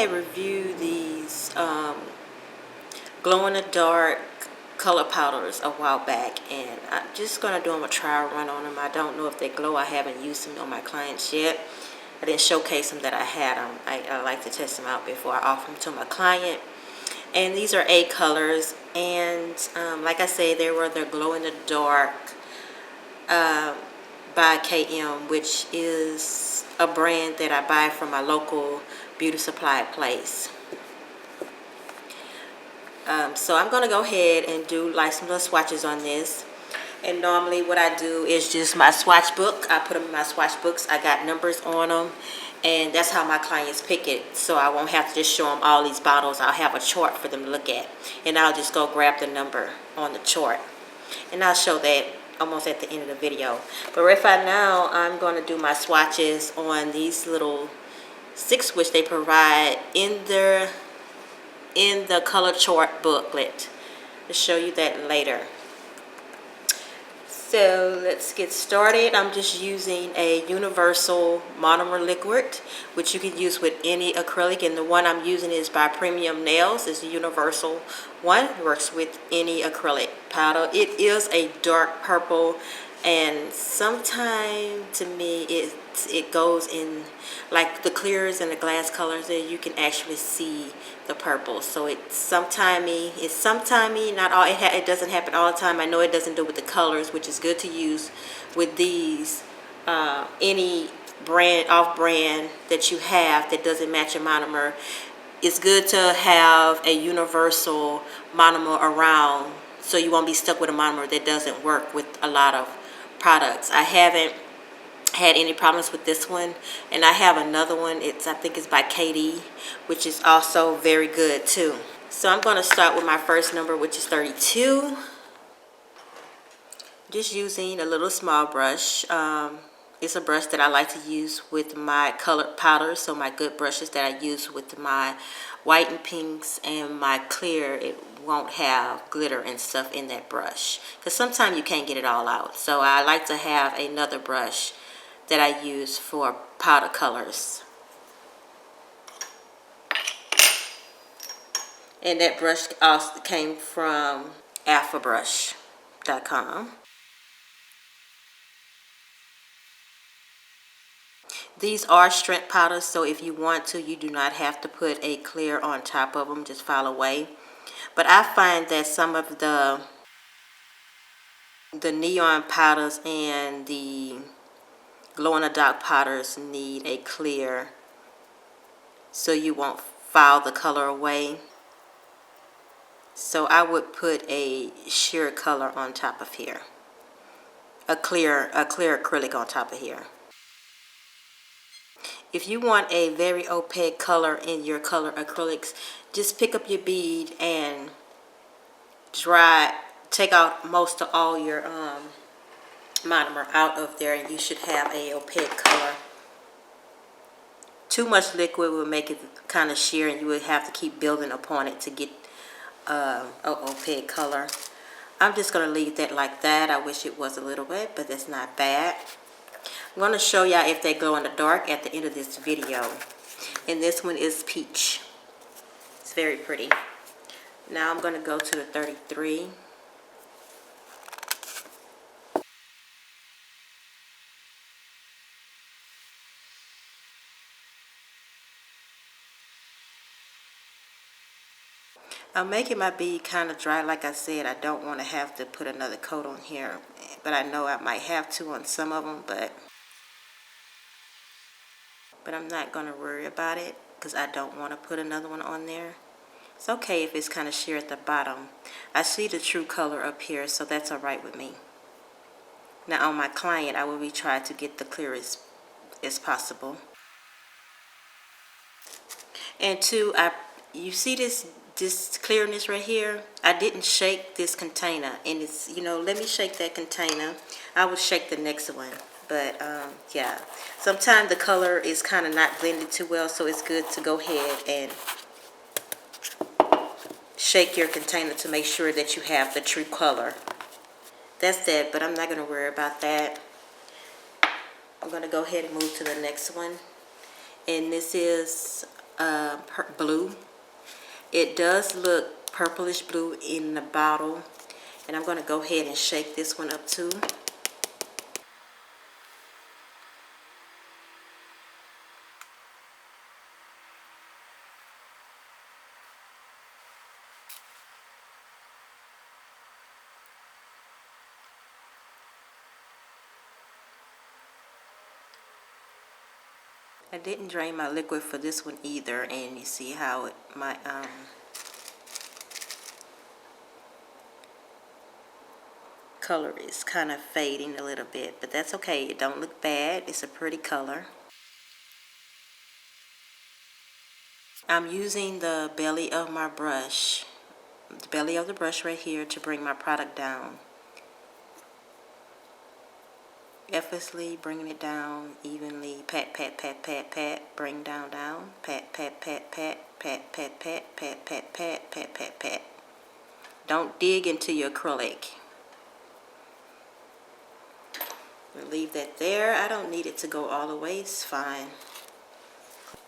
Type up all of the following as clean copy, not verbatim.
had reviewed these glow in the dark color powders a while back, and I'm just going to do them a trial run on them. I don't know if they glow. I haven't used them on my clients yet. I didn't showcase them that I had them. I like to test them out before I offer them to my client. And these are 8 colors, and like I say, they were the glow in the dark by KM, which is a brand that I buy from my local beauty supply place. So I'm going to go ahead and do like some little swatches on this. And normally what I do is just my swatch book. I put them in my swatch books. I got numbers on them. And that's how my clients pick it. So I won't have to just show them all these bottles. I'll have a chart for them to look at. And I'll just go grab the number on the chart. And I'll show that almost at the end of the video. But right now, I'm going to do my swatches on these little sticks which they provide in the color chart booklet. I'll show you that later. So let's get started. I'm just using a universal monomer liquid, which you can use with any acrylic, and the one I'm using is by Premium Nails. It's a universal one. It works with any acrylic powder. It is a dark purple, and sometimes to me it goes in like the clears and the glass colors that you can actually see the purple. So it's sometimey, not all. It doesn't happen all the time. I know it doesn't do with the colors, which is good to use with these. Any brand, off-brand that you have that doesn't match your monomer, it's good to have a universal monomer around, so you won't be stuck with a monomer that doesn't work with a lot of products. I haven't had any problems with this one, and I have another one. I think it's by KD, which is also very good too. So I'm going to start with my first number, which is 32. Just using a little small brush. It's a brush that I like to use with my colored powders, so my good brushes that I use with my white and pinks and my clear, it won't have glitter and stuff in that brush, because sometimes you can't get it all out. So I like to have another brush that I use for powder colors. And that brush also came from alphabrush.com. These are strength powders, so if you want to, you do not have to put a clear on top of them. Just file away. But I find that some of the neon powders and the glow in the dark powders need a clear, so you won't file the color away. So I would put a sheer color on top of here, a clear acrylic on top of here. If you want a very opaque color in your color acrylics, just pick up your bead and take out most of all your monomer out of there, and you should have a opaque color. Too much liquid will make it kind of sheer, and you would have to keep building upon it to get an opaque color. I'm just going to leave that like that. I wish it was a little bit, but that's not bad. I'm going to show y'all if they glow in the dark at the end of this video. And this one is peach. It's very pretty. Now I'm going to go to the 33. I'm making my bead kind of dry. Like I said, I don't want to have to put another coat on here, but I know I might have to on some of them, but I'm not going to worry about it because I don't want to put another one on there. It's okay if it's kind of sheer at the bottom. I see the true color up here, so that's alright with me. Now on my client, I will be trying to get the clearest as possible. And two, you see this clearness right here? I didn't shake this container, and it's, let me shake that container. I will shake the next one. But yeah, sometimes the color is kind of not blended too well, so it's good to go ahead and shake your container to make sure that you have the true color. That's that, but I'm not going to worry about that. I'm going to go ahead and move to the next one. And this is blue. It does look purplish blue in the bottle. And I'm going to go ahead and shake this one up too. I didn't drain my liquid for this one either, and you see how my color is kind of fading a little bit, but that's okay. It don't look bad. It's a pretty color. I'm using the belly of my brush, the belly of the brush right here, to bring my product down. Effortlessly bringing it down evenly. Pat, pat, pat, pat, pat. Bring down, down. Pat, pat, pat, pat, pat, pat, pat, pat, pat, pat, pat, pat, pat. Don't dig into your acrylic. We'll leave that there. I don't need it to go all the way. It's fine.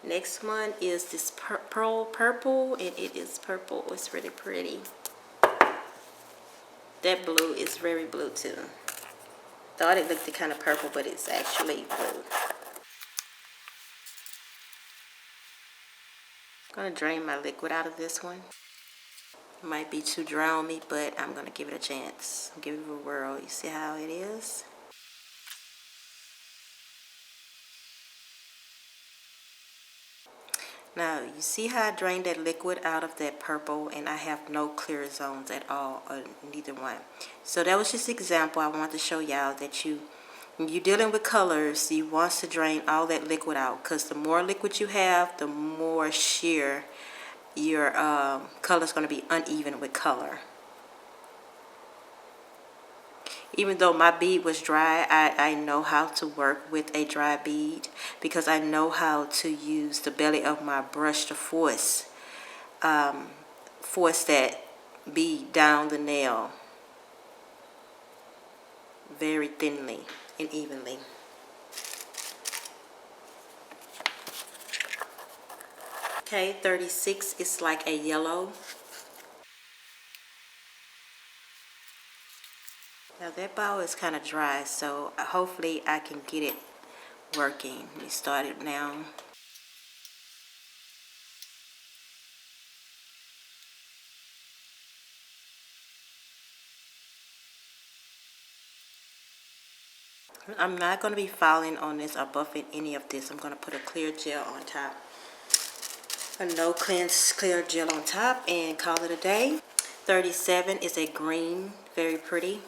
Next one is this pearl purple, and it is purple. It's really pretty. That blue is very blue too. Thought it looked kind of purple, but it's actually blue. I'm gonna drain my liquid out of this one. It might be too dry on me, but I'm gonna give it a chance. Give it a whirl. You see how it is? Now, you see how I drained that liquid out of that purple, and I have no clear zones at all on neither one. So that was just an example. I wanted to show y'all that when you're dealing with colors, you want to drain all that liquid out, because the more liquid you have, the more sheer your color is going to be uneven with color. Even though my bead was dry, I know how to work with a dry bead, because I know how to use the belly of my brush to force that bead down the nail very thinly and evenly. Okay, 36 is like a yellow. Now that ball is kind of dry, so hopefully I can get it working. Let me start it now. I'm not going to be filing on this or buffing any of this. I'm going to put a clear gel on top. A no cleanse clear gel on top, and call it a day. 37 is a green, very pretty.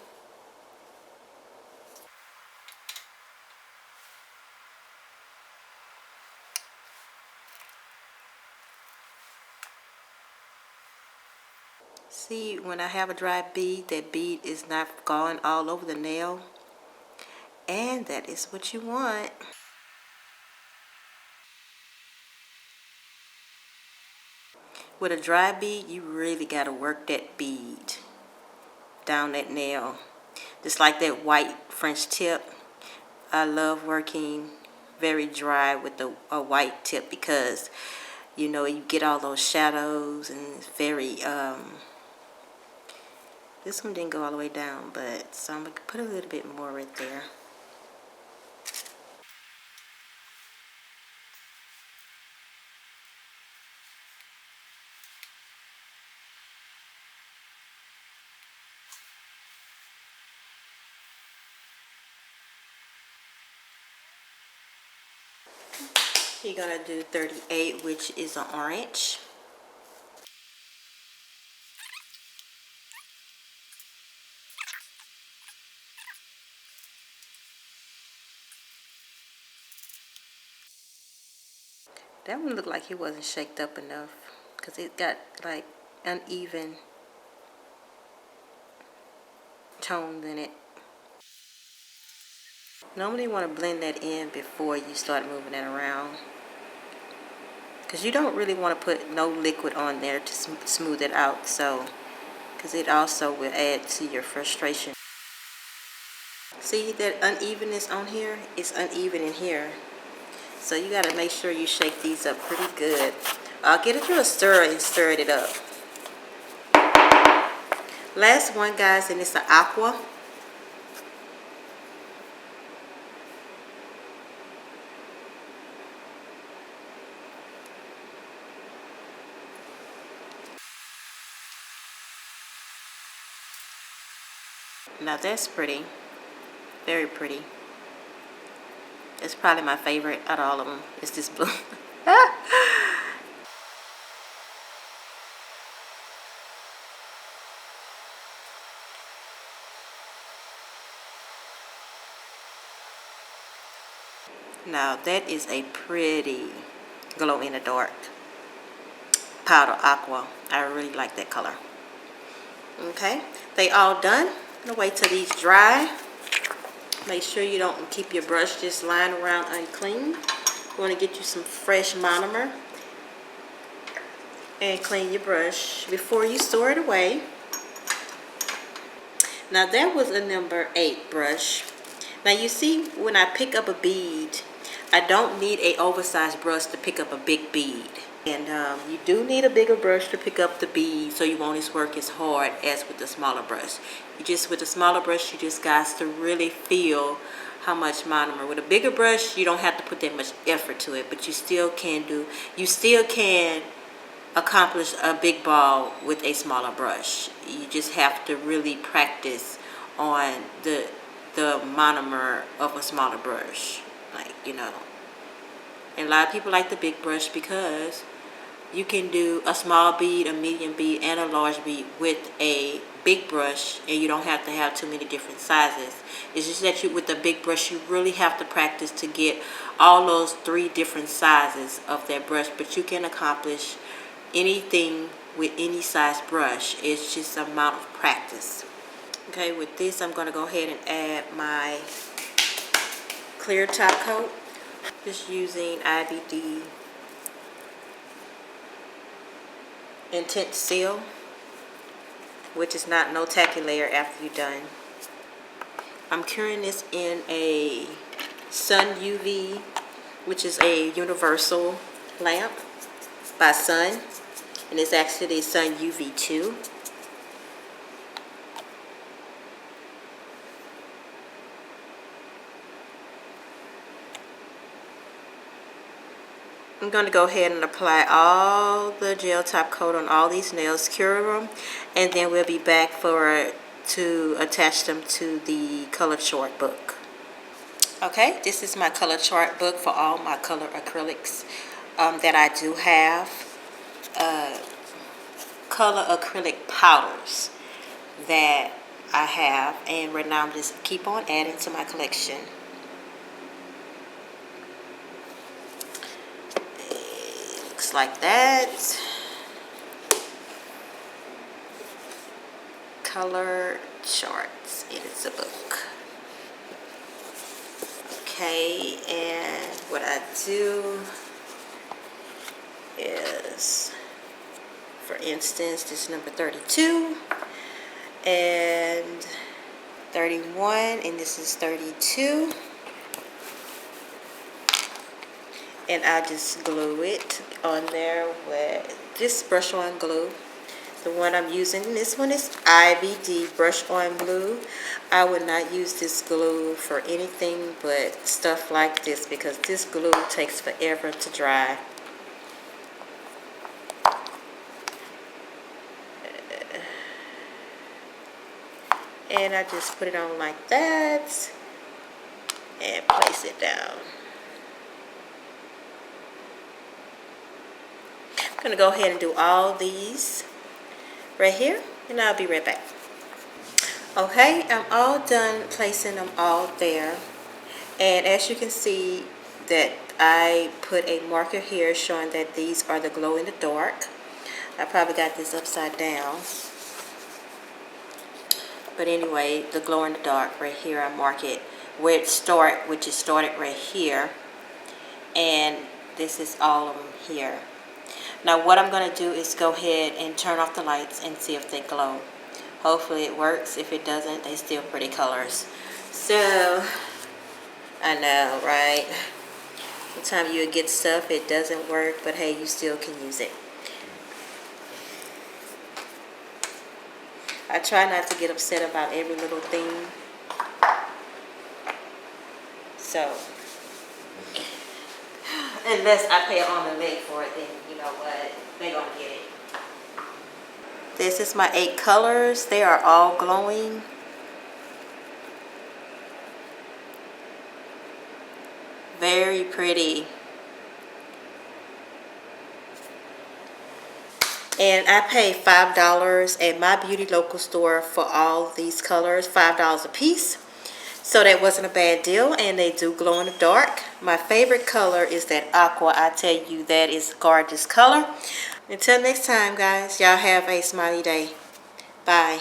See, when I have a dry bead, that bead is not going all over the nail. And that is what you want. With a dry bead, you really got to work that bead down that nail. Just like that white French tip. I love working very dry with a white tip, because you know you get all those shadows, and it's very this one didn't go all the way down, but so I'm gonna put a little bit more right there. You're gonna do 38, which is an orange. That one looked like it wasn't shaked up enough, because it got like uneven tones in it. Normally you want to blend that in before you start moving it around, because you don't really want to put no liquid on there to smooth it out, so because it also will add to your frustration. See that unevenness on here? It's uneven in here. So you got to make sure you shake these up pretty good. I'll get it through a stir and stir it up. Last one, guys, and it's an Aqua. Now that's pretty. Very pretty. It's probably my favorite out of all of them. It's this blue. Now that is a pretty glow in the dark powder Aqua. I really like that color. Okay, they all done. I'm gonna wait till these dry. Make sure you don't keep your brush just lying around unclean. You want to get you some fresh monomer and clean your brush before you store it away. Now that was a number 8 brush. Now you see, when I pick up a bead, I don't need a oversized brush to pick up a big bead. And you do need a bigger brush to pick up the bead, so you won't work as hard as with the smaller brush. With the smaller brush, you just got to really feel how much monomer. With a bigger brush, you don't have to put that much effort to it, but you still can accomplish a big ball with a smaller brush. You just have to really practice on the monomer of a smaller brush, like, you know. And a lot of people like the big brush because you can do a small bead, a medium bead, and a large bead with a big brush, and you don't have to have too many different sizes. It's just that with the big brush, you really have to practice to get all those 3 different sizes of that brush, but you can accomplish anything with any size brush. It's just an amount of practice. Okay, with this, I'm going to go ahead and add my clear top coat. Just using IBD Intense Seal, which is not no tacky layer after you're done. I'm curing this in a Sun UV, which is a universal lamp by Sun, and it's actually Sun UV2. I'm going to go ahead and apply all the gel top coat on all these nails, cure them, and then we'll be back to attach them to the color chart book. Okay, this is my color chart book for all my color acrylics that I do have. Color acrylic powders that I have, and right now I'm just keep on adding to my collection. Looks like that. Color charts. It is a book. Okay, and what I do is, for instance, this number 32 and 31, and this is 32. And I just glue it on there with this brush on glue. The one I'm using, this one is IBD brush on glue. I would not use this glue for anything but stuff like this, because this glue takes forever to dry. And I just put it on like that and place it down. I'm going to go ahead and do all these right here, and I'll be right back. Okay, I'm all done placing them all there, and as you can see that I put a marker here showing that these are the glow in the dark. I probably got this upside down, but anyway, the glow in the dark right here, I mark it where it started, which is started right here, and this is all of them here. Now what I'm going to do is go ahead and turn off the lights and see if they glow. Hopefully it works. If it doesn't, they still pretty colors. So, I know, right? Sometimes you get stuff, it doesn't work, but hey, you still can use it. I try not to get upset about every little thing. So, unless I pay an arm and leg for it, then you know what, they gonna get it. This is my 8 colors. They are all glowing. Very pretty. And I paid $5 at my beauty local store for all these colors, $5 a piece. So that wasn't a bad deal, and they do glow in the dark. My favorite color is that aqua. I tell you, that is a gorgeous color. Until next time, guys, y'all have a smiley day. Bye.